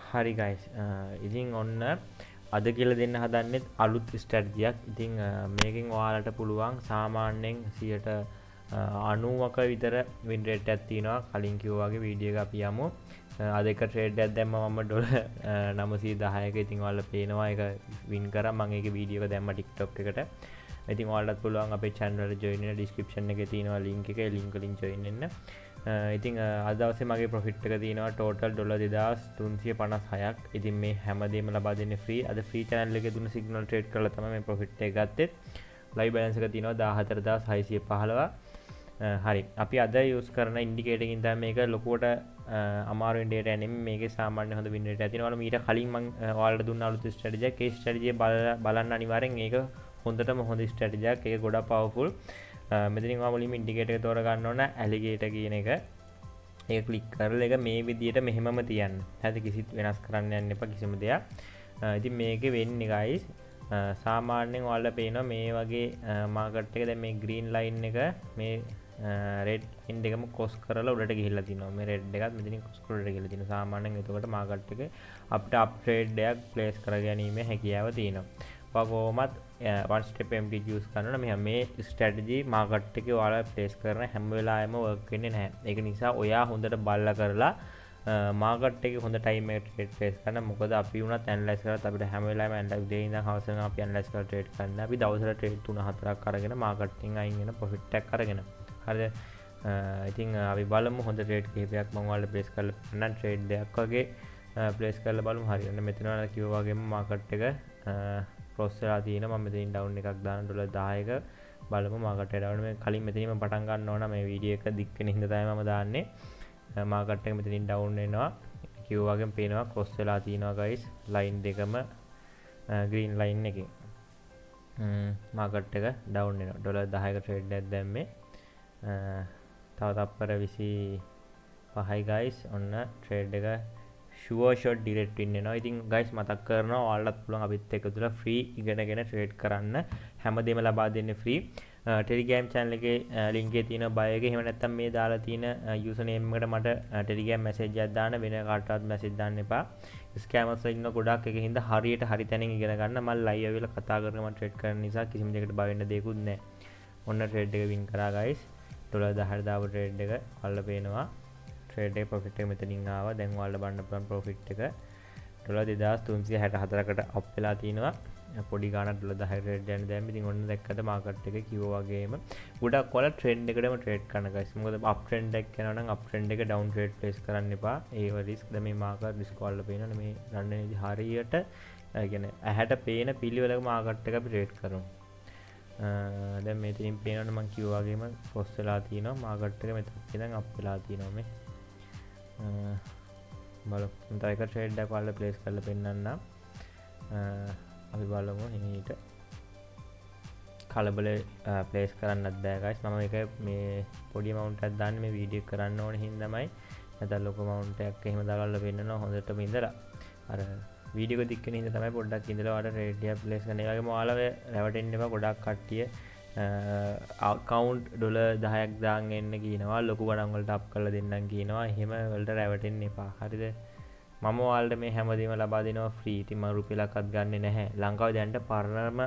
හරි ගයිස්, ඉතින් ඔන්න අද කියලා දෙන්න හදන්නෙත් අලුත් ස්ට්‍රැටජියක්. ඉතින් මේකෙන් ඔයාලට පුළුවන් සාමාන්‍යයෙන් 90ක විතර වින් රේට් එකක් තියෙනවා. කලින් කිව්වා වගේ වීඩියෝ එක අපි යමු. අද එක ට්‍රේඩ් එකක් දැම්මම මම ඩොලර් 910ක. ඉතින් ඔයාලට පේනවා ඒක වින් කරා. මම ඒකේ වීඩියෝ එක දැම්මා TikTok එකට. ඉතින් ඔයාලටත් පුළුවන් අපේ channel එකට join වෙන්න. description එකේ තියෙනවා link එක. ඒ link වලින් join වෙන්න. ඉතින් අද දවසේ මගේ ප්‍රොෆිට් එක තියෙනවා total $2356ක්. ඉතින් මේ හැමදේම ලබා දෙන්නේ free. අද free channel එකේ දුන්න signal trade කරලා තමයි මේ ප්‍රොෆිට් එක ගත්තේ. live balance එක තියෙනවා 14615. හරි, අපි අද යූස් කරන ඉන්ඩිකේටර් එකකින් තමයි මේක ලොකුවට අමාරු ඉන්ඩිකේටර් එක නෙමෙයි. මේකේ සාමාන්‍ය හොඳ වින් රේට් එකක් තියෙනවා. මීට කලින් මම ඔයාලට දුන්න අලුත් ස්ට්‍රැටජි එකක්. ඒ ස්ට්‍රැටජි එක බලන්න අනිවාර්යෙන්. ඒක හොඳටම හොඳ ස්ට්‍රැටජි එකක්. ඒක ගොඩක් පවර්ෆුල්. මෙතනින් ඔයා මුලින්ම ඉන්ඩිකේටර් එක තෝර ගන්න ඕන ඇලිගේටර් කියන එක. ඒක ක්ලික් කරලා ඒක මේ විදියට මෙහෙමම තියන්න. හරි, කිසිත් වෙනස් කරන්න යන්න එපා කිසිම දෙයක්. ඉතින් මේකේ වෙන්නේ guys සාමාන්‍යයෙන් ඔයාලට පේනවා මේ වගේ මාකට් එක දැන් මේ green line එක මේ red line දෙකම cross කරලා උඩට ගිහිල්ලා තිනවා. මේ red එකත් මෙතනින් cross කරලා උඩට ගිහිල්ලා තිනවා. සාමාන්‍යයෙන් එතකොට මාකට් එක අපිට up trade එකක් place කරගැනීමේ හැකියාව තියෙනවා. කොහොමත් one step MT use කරනවා. මේ strategy market එකේ ඔයාලා place කරන හැම වෙලාවෙම work වෙන්නේ නැහැ. ඒක නිසා ඔයා හොඳට බලලා කරලා market එකේ හොඳ time එක trade place කරන්න. මොකද අපි වුණත් analyze කරත් අපිට හැම වෙලාවෙම analyze උදේ ඉඳන් හවස වෙනකම් අපි analyze කරලා trade කරන්න. අපි දවසට trade 3-4ක් අරගෙන market එකෙන් අයින් වෙන profit එකක් අරගෙන. හරිද? ඉතින් අපි බලමු හොඳ trade කිහිපයක් මම ඔයාලට place කරලා පෙන්නන්න. trade දෙකක් වගේ place කරලා බලමු. හරි. ඔන්න මෙතන ඔයාලා කිව්වා වගේම market එක cross වෙලා තියෙනවා. මම මෙතනින් down එකක් දාන $10ක බලමු market එක down. මේ කලින් මෙතනින්ම පටන් ගන්න ඕන. මේ වීඩියෝ එක දික් වෙන හින්දා තමයි මම දාන්නේ. market එක මෙතනින් down වෙනවා. කිව්වා වගේම පේනවා cross වෙලා තියෙනවා guys. line දෙකම green line එකේ. market එක down වෙනවා. $10ක trade එකක් දැම්මේ. තව තප්පර 25යි guys. ඔන්න trade එක sure shot direct win වෙනවා. ඉතින් guys මතක් කරනවා ඔයාලට පුළුවන් අපිත් එක්ක තුලා free ඉගෙනගෙන trade කරන්න. හැමදේම ලබා දෙන්නේ free. Telegram channel එකේ link එකේ තියෙන bio එකේ එහෙම නැත්නම් මේ දාලා තියෙන username එකට මට Telegram message එකක් දාන්න. වෙන කාටවත් message දාන්න එපා. scammers ඉන්න ගොඩක් එකකින් හින්දා හරියට හරි තැනින් ඉගෙන ගන්න. මම live වෙලා කතා කරගෙන මම trade කරන නිසා කිසිම දෙයකට බය වෙන්න දෙයක්වත් නැහැ. ඔන්න trade එක win කරා guys. $10 දාපු trade එක ඔයාලා පේනවා. trade එක profit එක මෙතනින් ආවා. දැන් ඔයාලට බලන්න පුළුවන් profit එක $2364කට up වෙලා තිනවා. පොඩි ගාණක් $10 trade යන දැන් ඉතින් ඔන්න දැක්කද market එක කිව්වා වගේම ගොඩක් ඔයාලා trend එකටම trade කරන guys. මොකද up trend එකක් යනවා නම් up trend එක down trade place කරන්න එපා. ඒව risk. දැන් මේ market risk ඔයාලා පේනවනේ මේ රන් හරියට කියන්නේ ඇහැට පේන පිළිවෙලක market එක අපි trade කරමු. දැන් මෙතනින් පේනවනේ මම කිව්වා වගේම cross වෙලා තිනවා. market එක මෙතන ඉඳන් up වෙලා තිනවා මේ. බලමු. මම තව එක trade එකක් ඔයාලට place කරලා පෙන්නන්නම්. අපි බලමු හිමීට කලබල place කරන්නත් බෑ guys. මම මේක මේ පොඩි amount එකක් දාන්නේ මේ වීඩියෝ එක කරන්න ඕනේ හින්දාමයි. නැත්නම් ලොකු amount එකක් එහෙම දාලා පෙන්නනවා හොඳටම ඉඳලා. අර වීඩියෝ එක දික් වෙන හින්දා තමයි පොඩ්ඩක් ඉඳලා ඔයාලට trade එකක් place කරන්න. ඒ වගේම ඔයාලා රැවටෙන්න එපා. ගොඩක් කට්ටිය account $10ක් දාන් එන්න කියනවා. ලොකු ගණන් වලට up කරලා දෙන්නම් කියනවා. එහෙම වලට රැවටෙන්න එපා. හරිද? මම ඔයාලට මේ හැමදේම ලබා දෙනවා free. ඉතින් මම රුපියලක්වත් ගන්නෙ නැහැ. ලංකාවේ දැනට පරණම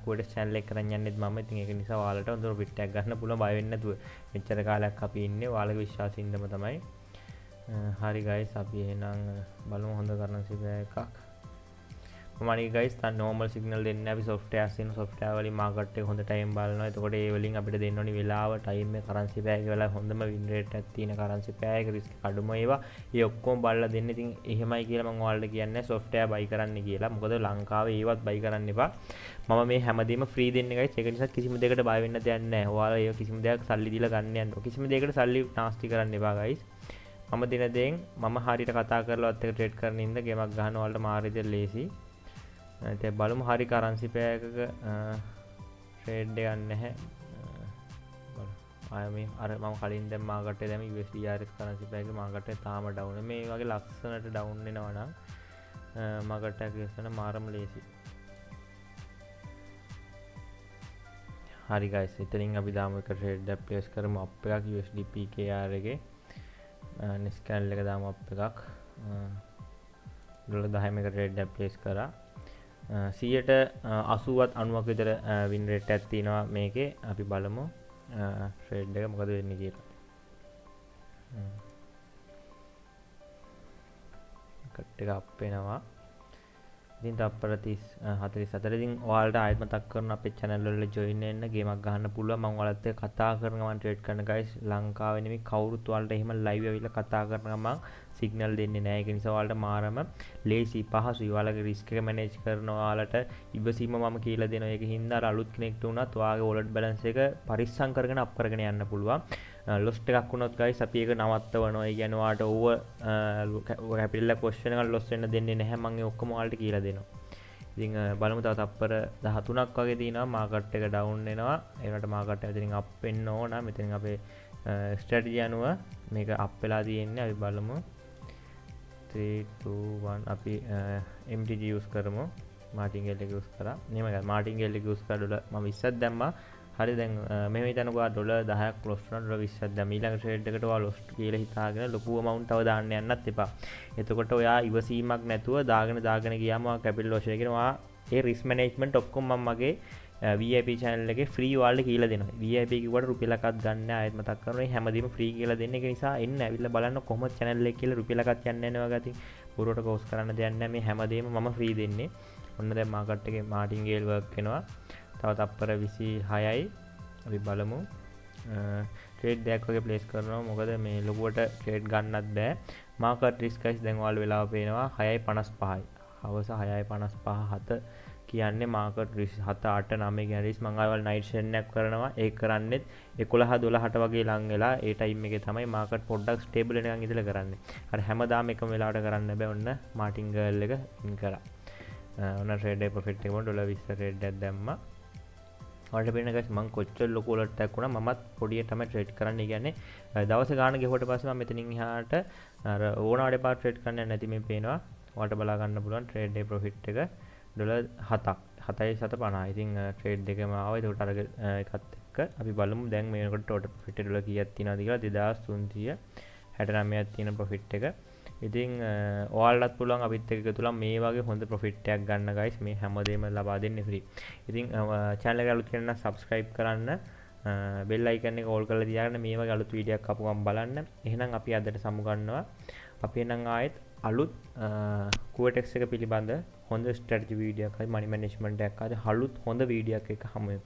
කෝඩස් channel එක කරන් යන්නෙත් මම. ඉතින් ඒක නිසා ඔයාලට හොඳ profit එකක් ගන්න පුළුවන් බය වෙන්නේ නැතුව. මෙච්චර කාලයක් අපි ඉන්නේ ඔයාලගේ විශ්වාසින්දම තමයි. හරි guys, අපි එහෙනම් බලමු හොඳ කරන්සි එකක්. මම guys තා normal signal දෙන්නේ අපි softwares තියෙන software වලින් market එක හොඳ time බලනවා. එතකොට ඒ වලින් අපිට දෙන්න ඕනි වෙලාව time එක currency pair එක වෙලාව හොඳම win rate එකක් තියෙන currency pair එක risk අඩුම ඒවා. ඒ ඔක්කොම බලලා දෙන්න. ඉතින් එහෙමයි කියලා මම ඔයාලට කියන්නේ software buy කරන්න කියලා. මොකද ලංකාවේ ඒවත් buy කරන්න එපා. මම මේ හැමදේම free දෙන්නේ guys. ඒක නිසා කිසිම දෙයකට buy වෙන්න දෙයක් නැහැ. ඔයාලා ඒ කිසිම දෙයක් සල්ලි දීලා ගන්න යන්න. කිසිම දෙයකට සල්ලි නාස්ති කරන්න එපා guys. මම දින දෙෙන් මම හරියට කතා කරලාවත් එක trade කරන ඉඳ ගේමක් ගහන ඔයාලට මාරිද ලේසි. දැන් බලමු හරි currency pair එකක trade එකක් නැහැ. බලමු. මේ අර මම කලින් දැන් market එකේ දැන් USDRS currency pair එකේ market එක තාම down. මේ වගේ ලක්ෂණට down වෙනවා නම් market එක ඉස්සන මාරම ලේසි. හරි guys, ඉතින් අපි දාමු එක trade එකක් place කරමු up එකක් USD PKR එකේ. Nescal එක දාමු up එකක්. $10 මේක ට්‍රේඩ් එක ප්ලේස් කරා. 80වත් 90ක විතර වින් රේට් එකක් තියෙනවා මේකේ. අපි බලමු ට්‍රේඩ් එක මොකද වෙන්නේ කියලා. කට් එක අප් වෙනවා. ඉතින් තප්පර 44 ඉතින් ඔයාලට ආයෙත් මතක් කරනවා අපේ channel වල join වෙන්න ගේමක් ගහන්න පුළුවන්. මම ඔයාලත් එක්ක කතා කරන ගමන් ට්‍රේඩ් කරන guys ලංකාවේ නෙමෙයි කවුරුත් ඔයාලට එහෙම live ඇවිල්ලා කතා කරන ගමන් සිග්නල් දෙන්නේ නැහැ. ඒක නිසා ඔයාලට මාරම ලේසි පහසුයි. ඔයාලගේ risk එක manage කරන ඔයාලට ඉවසීම මම කියලා දෙනවා. ඒක හින්දා අර අලුත් කෙනෙක්ට උනත් ඔයාගේ wallet balance එක පරිස්සම් කරගෙන අප් කරගෙන යන්න පුළුවන්. lost එකක් වුණොත් guys අපි ඒක නවත්තවනවා. ඒ කියන්නේ ඔයාලට over capital question එක loss වෙන්න දෙන්නේ නැහැ. මම ඒ ඔක්කොම ඔයාලට කියලා දෙනවා. ඉතින් බලමු තව තප්පර 13ක් වගේ තියෙනවා මාකට් එක ඩවුන් වෙනවා. ඒකට මාකට් එක මෙතනින් අප් වෙන්න ඕන. මෙතනින් අපේ ස්ට්‍රැටජි අනුව මේක අප් වෙලා තියෙන්නේ. අපි බලමු 3 2 1 අපි MTG use කරමු. මාටින්ගෙල් එක use කරා. එහෙම මාටින්ගෙල් එක use කරලා ඩොලර් මම 20ක් දැම්මා. හරි දැන් මෙහෙම හිතනකෝ ඩොලර් 10ක් loss වුණා ඩොලර් 20ක් දැම්ම ඊළඟ ට්‍රේඩ් එකට ඔයා loss කියලා හිතාගෙන ලොකු amount එකව දාන්න යන්නත් එපා. එතකොට ඔයා ඉවසීමක් නැතුව දාගෙන ගියාම ඔයා capital loss එකකින් ඔයා ඒ risk management ඔක්කොම මම මගේ VIP channel එකේ free ඔයාලට කියලා දෙනවා. VIP කිව්වට රුපියලක්වත් ගන්න නැහැ. ආයෙත් මතක් කරනවා මේ හැමදේම free කියලා දෙන්න. ඒක නිසා එන්න ඇවිල්ලා බලන්න කොහොමද channel එක කියලා රුපියලක්වත් යන්නේ නැහැ වගේ. බොරුවට කෝස් කරන්න දෙයක් නැහැ. මේ හැමදේම මම free දෙන්නේ. ඔන්න දැන් මාකට් එකේ මාටින්ගේල් work වෙනවා. තව තප්පර 26යි අපි බලමු ට්‍රේඩ් දෙයක් වගේ ප්ලේස් කරනවා. මොකද මේ ලොකුවට ට්‍රේඩ් ගන්නත් බෑ. මාකට් රිස්ක් ගයිස් දැන් ඔයාලා වෙලාව පේනවා 6.55යි. හවස 6.55 7 කියන්නේ මාකට් රිස්ක් 7 8 9 කියන රිස්ක් මම ආවල් නයිට් සෙෂන් එකක් කරනවා. ඒක කරන්නේත් 11 12ට වගේ ලං වෙලා ඒ ටයිම් එකේ තමයි මාකට් පොඩ්ඩක් ස්ටේබල් වෙනකන් ඉඳලා කරන්නේ. අර හැමදාම එකම වෙලාවට කරන්න බෑ. ඔන්න මාටින්ගල් එක ඉන් කරා. ඔන්න ට්‍රේඩ් එකේ ප්‍රොෆිට් එක මොන ඩොලර් 20 ට්‍රේඩ් එකක් දැම්මා. ඔයාලට පේන guys මම කොච්චර ලොකු වලට එකක් වුණා මමත් පොඩිය තමයි ට්‍රේඩ් කරන්න. කියන්නේ දවස් ගාන ගෙවුවට පස්සේ මම මෙතනින් එහාට අර ඕනාඩේ පාට ට්‍රේඩ් කරන්න නැති මේ පේනවා. ඔයාලට බලා ගන්න පුළුවන් ට්‍රේඩ් එකේ ප්‍රොෆිට් එක ඩොලර් 7ක් 7.750. ඉතින් ට්‍රේඩ් එකම ආවා. ඒකට අර එකත් එක්ක අපි බලමු දැන් මේකට ටෝටල් ප්‍රොෆිට් ඩොලර් කීයක් තියෙනවද කියලා 2369ක් තියෙන ප්‍රොෆිට් එක. ඉතින් ඔයාලටත් පුළුවන් අපිත් එක්ක එකතුලා මේ වගේ හොඳ ප්‍රොෆිට් එකක් ගන්න guys. මේ හැමදේම ලබා දෙන්නේ free. ඉතින් channel එක අලුත් කෙනෙක් නම් subscribe කරන්න. bell icon එක all කරලා තියාගන්න මේ වගේ අලුත් වීඩියෝ එකක් ආපුවම බලන්න. එහෙනම් අපි අදට සමු ගන්නවා. අපි එහෙනම් ආයෙත් අලුත් QTX එක පිළිබඳ හොඳ strategy වීඩියෝ එකක් හරි money management එකක් හරි අලුත් හොඳ වීඩියෝ එකක් හමු වෙමු.